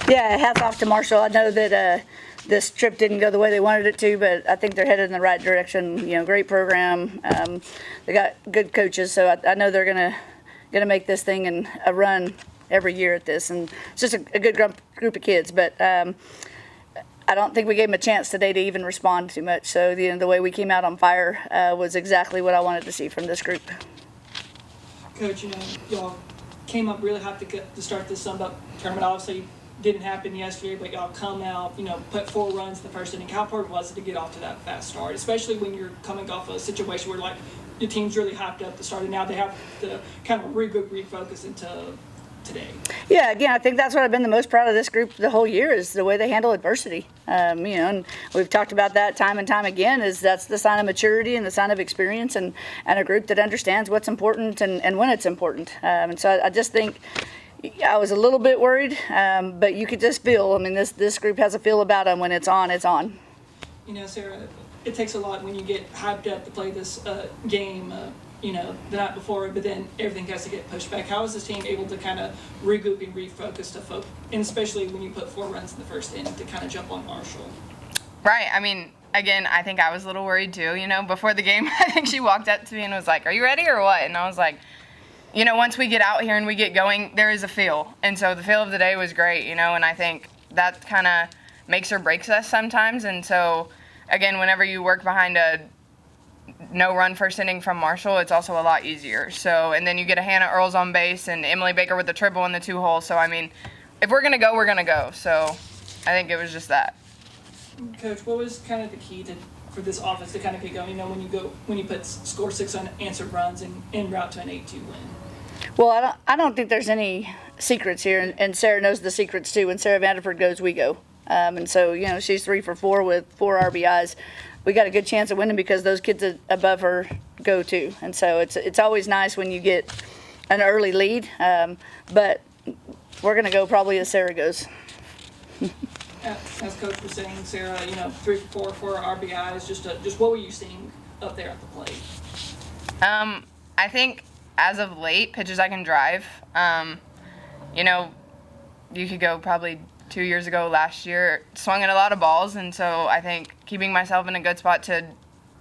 Yeah, hats off to Marshall. I know that this trip didn't go the way they wanted it to, but I think they're headed in the right direction. Great program. They got good coaches, so I know they're gonna make this thing and a run every year at this, and it's just a good group of kids. But I don't think we gave them a chance today to even respond too much. So the way we came out on fire was exactly what I wanted to see from this group. Coach, y'all came up really hot to start this Sun Belt tournament. Obviously, didn't happen yesterday, but y'all come out, put 4 runs in the first inning. How important was it to get off to that fast start, especially when you're coming off a situation where your team's really hyped up to start, and now they have to kind of regroup, refocus into today? Yeah, again, I think that's what I've been the most proud of this group the whole year is the way they handle adversity. And we've talked about that time and time again. That's the sign of maturity and the sign of experience, and a group that understands what's important and when it's important. And so I just think. I was a little bit worried, but you could just feel. I mean, this group has a feel about them. When it's on, it's on. Sarah, it takes a lot when you get hyped up to play this game, the night before, but then everything has to get pushed back. How is this team able to kind of regroup and refocus and especially when you put 4 runs in the first inning to kind of jump on Marshall? Right. I mean, again, I think I was a little worried too. Before the game, I think she walked up to me and was like, "Are you ready or what?" And I was like, once we get out here and we get going, there is a feel. And so the feel of the day was great, and I think that kind of makes or breaks us sometimes. And so, again, whenever you work behind a no-run first inning from Marshall, it's also a lot easier. So, and then you get a Hannah Earls on base and Emily Baker with the triple in the 2-hole. So, I mean, if we're going to go, we're going to go. So I think it was just that. Coach, what was kind of the key for this offense to kind of get going, when you score 6 unanswered runs and en route to an 8-2 win? Well, I don't think there's any secrets here, and Sara knows the secrets too. When Sara Vanderford goes, we go. And so, she's 3 for 4 with 4 RBIs. We got a good chance of winning because those kids above her go too. And so it's always nice when you get an early lead, but we're going to go probably as Sara goes. As Coach was saying, Sara, 3 for 4 RBIs. Just what were you seeing up there at the plate? I think as of late, pitches I can drive. You could go probably 2 years ago, last year, swung at a lot of balls, and so I think keeping myself in a good spot to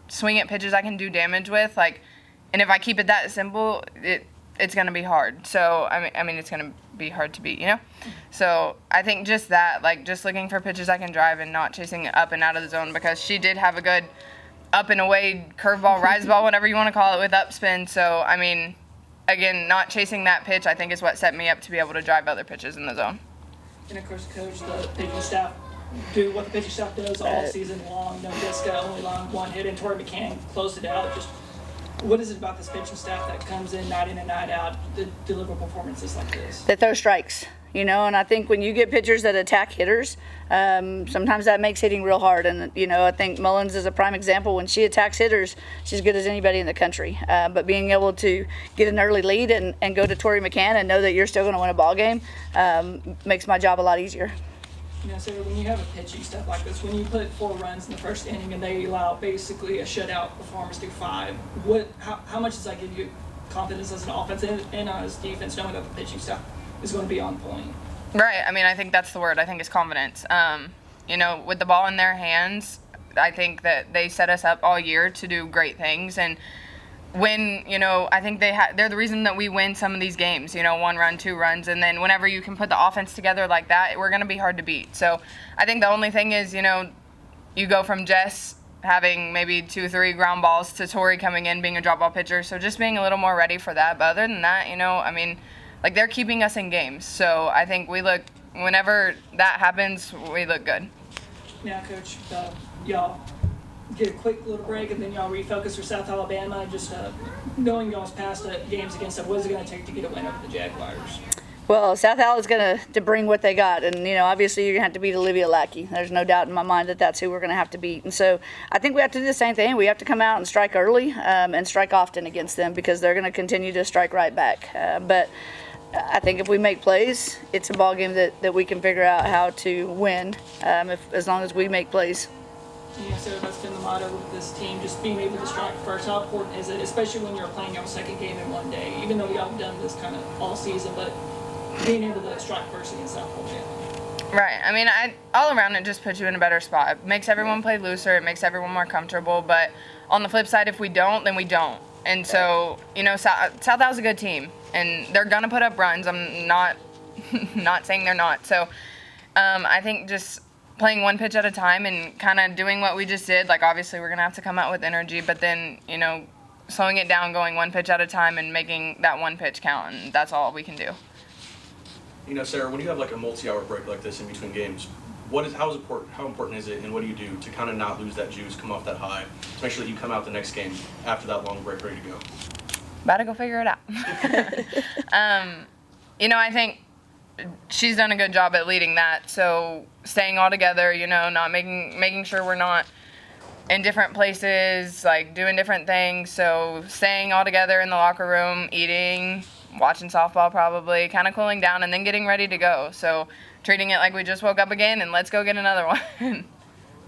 swing at pitches I can do damage with, and if I keep it that simple, it's going to be hard. So, I mean, it's going to be hard to beat, So, I think just that, just looking for pitches I can drive and not chasing up and out of the zone, because she did have a good up and away curveball, rise ball, whatever you want to call it, with upspin. So, I mean, again, not chasing that pitch, I think, is what set me up to be able to drive other pitches in the zone. And, of course, Coach, the pitching staff do what the pitching staff does all season long. Jessica only allowed 1 hit, and Tori McCann closed it out. Just what is it about this pitching staff that comes in night and night out to deliver performances like this? They throw strikes, and I think when you get pitchers that attack hitters, sometimes that makes hitting real hard. And, I think Mullins is a prime example. When she attacks hitters, she's as good as anybody in the country. But being able to get an early lead and go to Tori McCann and know that you're still going to win a ball game makes my job a lot easier. Sarah, when you have a pitching staff like this, when you put 4 runs in the first inning and they allow basically a shutout performance through 5, how much does that give you confidence as an offense and as defense, knowing that the pitching staff is going to be on point? Right. I mean, I think that's the word. I think it's confidence. With the ball in their hands, I think that they set us up all year to do great things. And when, I think they're the reason that we win some of these games, 1 run, 2 runs. And then whenever you can put the offense together like that, we're going to be hard to beat. So I think the only thing is, you go from Jess having maybe 2 or 3 ground balls to Tori coming in being a drop ball pitcher. So just being a little more ready for that. But other than that, I mean, they're keeping us in games. So I think whenever that happens, we look good. Now, Coach, y'all get a quick little break and then y'all refocus for South Alabama. Just knowing y'all's past games against them, what is it going to take to get a win over the Jaguars? Well, South Al is going to bring what they got. And, obviously you're going to have to beat Olivia Lackey. There's no doubt in my mind that that's who we're going to have to beat. And so I think we have to do the same thing. We have to come out and strike early and strike often against them because they're going to continue to strike right back. But I think if we make plays, it's a ball game that we can figure out how to win as long as we make plays. So that's been the motto with this team, just being able to strike first. How important is it, especially when you're playing your second game in one day, even though we haven't done this kind of all season, but being able to strike first against South Alabama? Right. I mean, all around it just puts you in a better spot. It makes everyone play looser. It makes everyone more comfortable. But on the flip side, if we don't, then we don't. And so, South Al's a good team, and they're gonna put up runs. I'm not not saying they're not. So, I think just playing one pitch at a time and kind of doing what we just did. Like, obviously, we're gonna have to come out with energy, but then slowing it down, going one pitch at a time, and making that one pitch count, and that's all we can do. Sarah, when you have like a multi-hour break like this in between games, how important is it, and what do you do to kind of not lose that juice, come off that high, to make sure that you come out the next game after that long break ready to go? About to go figure it out. I think she's done a good job at leading that. So staying all together, not making sure we're not in different places, like doing different things. So staying all together in the locker room, eating, watching softball probably, kind of cooling down, and then getting ready to go. So treating it like we just woke up again and let's go get another one.